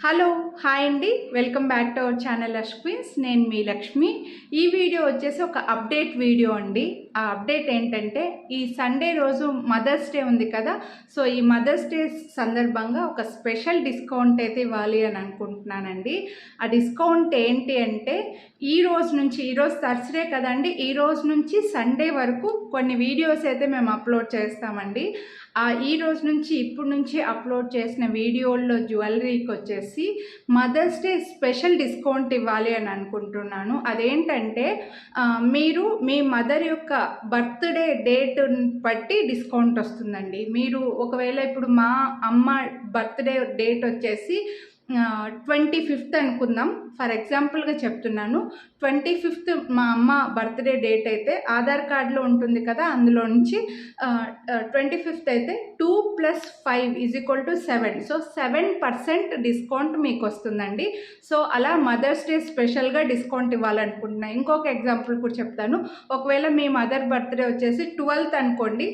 Hello hi అండి, welcome back to our channel lush queens. నేను మీ లక్ష్మి. ఈ వీడియో వచ్చేసి ఒక అప్డేట్ వీడియో అండి. ఆ అప్డేట్ ఏంటంటే, ఈ సండే రోజు మదర్స్ డే ఉంది కదా. సో ఈ మదర్స్ డే సందర్భంగా ఒక స్పెషల్ డిస్కౌంట్ అయితే ఇవ్వాలి అని అనుకుంటున్నానండి. ఆ డిస్కౌంట్ ఏంటి అంటే, ఈరోజు థర్స్డే కదండి, ఈ రోజు నుంచి సండే వరకు కొన్ని వీడియోస్ అయితే మేము అప్లోడ్ చేస్తామండి. ఈ రోజు నుంచి ఇప్పుడు నుంచి అప్లోడ్ చేసిన వీడియోల్లో జ్యువెలరీకి వచ్చేసి మదర్స్ డే స్పెషల్ డిస్కౌంట్ ఇవ్వాలి అని అనుకుంటున్నాను. అదేంటంటే, మీరు మీ మదర్ యొక్క బర్త్డే డేట్ బట్టి డిస్కౌంట్ వస్తుందండి. మీరు ఒకవేళ ఇప్పుడు మా అమ్మ బర్త్డే డేట్ వచ్చేసి 25th అనుకుందాం, ఫర్ ఎగ్జాంపుల్గా చెప్తున్నాను. 25th మా అమ్మ బర్త్డే డేట్ అయితే ఆధార్ కార్డులో ఉంటుంది కదా, అందులో నుంచి 25th అయితే 2 + 5 = 7. సో 7% డిస్కౌంట్ మీకు వస్తుందండి. సో అలా మదర్స్ డే స్పెషల్గా డిస్కౌంట్ ఇవ్వాలనుకుంటున్నాను. ఇంకొక ఎగ్జాంపుల్ కూడా చెప్తాను. ఒకవేళ మీ మదర్ బర్త్డే వచ్చేసి 12th అనుకోండి,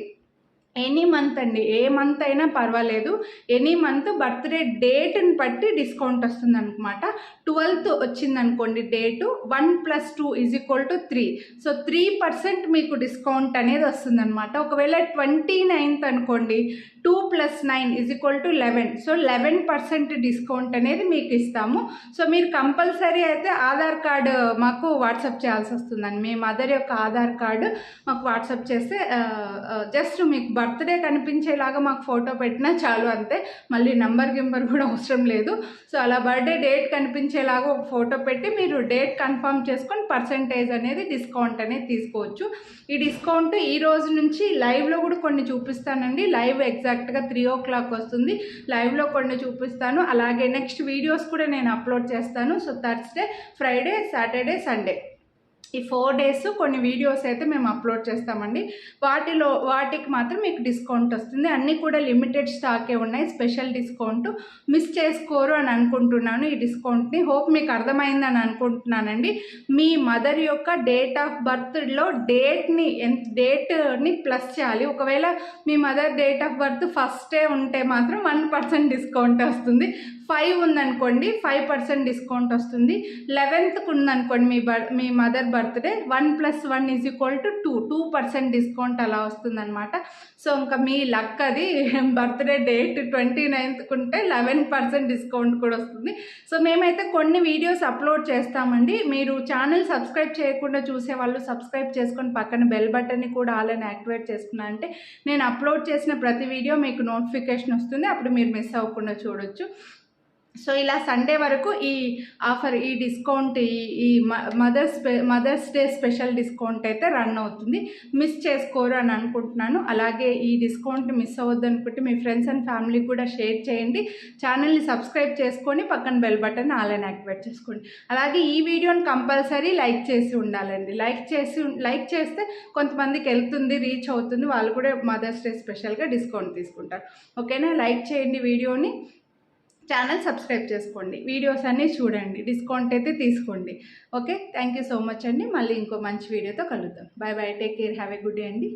ఎనీ మంత్ అండి, ఏ మంత్ అయినా పర్వాలేదు, ఎనీ మంత్ బర్త్డే డేట్ని బట్టి డిస్కౌంట్ వస్తుంది అనమాట. 12th వచ్చిందనుకోండి డేటు, 1 + 2 = 3. సో 3% మీకు డిస్కౌంట్ అనేది వస్తుందన్నమాట. ఒకవేళ 29th అనుకోండి, 2 + 9 = 11. సో 11% డిస్కౌంట్ అనేది మీకు ఇస్తాము. సో మీరు కంపల్సరీ అయితే ఆధార్ కార్డు మాకు వాట్సాప్ చేయాల్సి వస్తుందండి. మీ మదర్ యొక్క ఆధార్ కార్డు మాకు వాట్సాప్ చేస్తే జస్ట్ మీకు బర్త్డే కనిపించేలాగా మాకు ఫోటో పెట్టినా చాలు, అంతే. మళ్ళీ నంబర్ కూడా అవసరం లేదు. సో అలా బర్త్డే డేట్ కనిపించేలాగా ఒక ఫోటో పెట్టి మీరు డేట్ కన్ఫర్మ్ చేసుకొని పర్సంటేజ్ అనేది డిస్కౌంట్ అనేది తీసుకోవచ్చు. ఈ డిస్కౌంట్ ఈ రోజు నుంచి లైవ్లో కూడా కొన్ని చూపిస్తానండి. లైవ్ ఎగ్జాక్ట్గా 3 o'clock వస్తుంది. లైవ్లో కొన్ని చూపిస్తాను. అలాగే నెక్స్ట్ వీడియోస్ కూడా నేను అప్లోడ్ చేస్తాను. So Thursday, Friday, Saturday, Sunday ఈ 4 days కొన్ని వీడియోస్ అయితే మేము అప్లోడ్ చేస్తామండి. వాటికి మాత్రం మీకు డిస్కౌంట్ వస్తుంది. అన్నీ కూడా లిమిటెడ్ స్టాకే ఉన్నాయి. స్పెషల్ డిస్కౌంట్ మిస్ చేసుకోరు అని అనుకుంటున్నాను. ఈ డిస్కౌంట్ని హోప్ మీకు అర్థమైందని అనుకుంటున్నానండి. మీ మదర్ యొక్క డేట్ ఆఫ్ బర్త్లో డేట్ని ప్లస్ చేయాలి. ఒకవేళ మీ మదర్ డేట్ ఆఫ్ బర్త్ ఫస్టే ఉంటే మాత్రం 1% డిస్కౌంట్ వస్తుంది. 5 ఉందనుకోండి, 5% డిస్కౌంట్ వస్తుంది. 11th ఉందనుకోండి మీ మదర్ బర్త్డే, 1 + 1 = 2% డిస్కౌంట్ అలా వస్తుందన్నమాట. సో ఇంకా మీ లక్ అది. బర్త్డే డేట్ 29th ఉంటే 11% డిస్కౌంట్ కూడా వస్తుంది. సో మేమైతే కొన్ని వీడియోస్ అప్లోడ్ చేస్తామండి. మీరు ఛానల్ సబ్స్క్రైబ్ చేయకుండా చూసే వాళ్ళు సబ్స్క్రైబ్ చేసుకొని పక్కన బెల్ బటన్ని కూడా ఆల్ అని యాక్టివేట్ చేసుకున్నా అంటే నేను అప్లోడ్ చేసిన ప్రతి వీడియో మీకు నోటిఫికేషన్ వస్తుంది. అప్పుడు మీరు మిస్ అవ్వకుండా చూడొచ్చు. సో ఇలా సండే వరకు ఈ ఆఫర్, ఈ డిస్కౌంట్, ఈ మదర్స్ డే స్పెషల్ డిస్కౌంట్ అయితే రన్ అవుతుంది. మిస్ చేసుకోరు అని అనుకుంటున్నాను. అలాగే ఈ డిస్కౌంట్ మిస్ అవ్వద్దు అనుకుంటే మీ ఫ్రెండ్స్ అండ్ ఫ్యామిలీ కూడా షేర్ చేయండి. ఛానల్ని సబ్స్క్రైబ్ చేసుకొని పక్కన బెల్ బటన్ ఆల్ అని యాక్టివేట్ చేసుకోండి. అలాగే ఈ వీడియోని కంపల్సరీ లైక్ చేసి ఉండాలండి. లైక్ చేస్తే కొంతమందికి వెళ్తుంది, రీచ్ అవుతుంది, వాళ్ళు కూడా మదర్స్ డే స్పెషల్గా డిస్కౌంట్ తీసుకుంటారు. ఓకేనా? లైక్ చేయండి వీడియోని, ఛానల్ సబ్స్క్రైబ్ చేసుకోండి, వీడియోస్ అన్నీ చూడండి, డిస్కౌంట్ అయితే తీసుకోండి. Okay, thank you so much అండి. మళ్ళీ ఇంకో మంచి వీడియోతో కలుద్దాం. Bye bye, take care, have a good day అండి.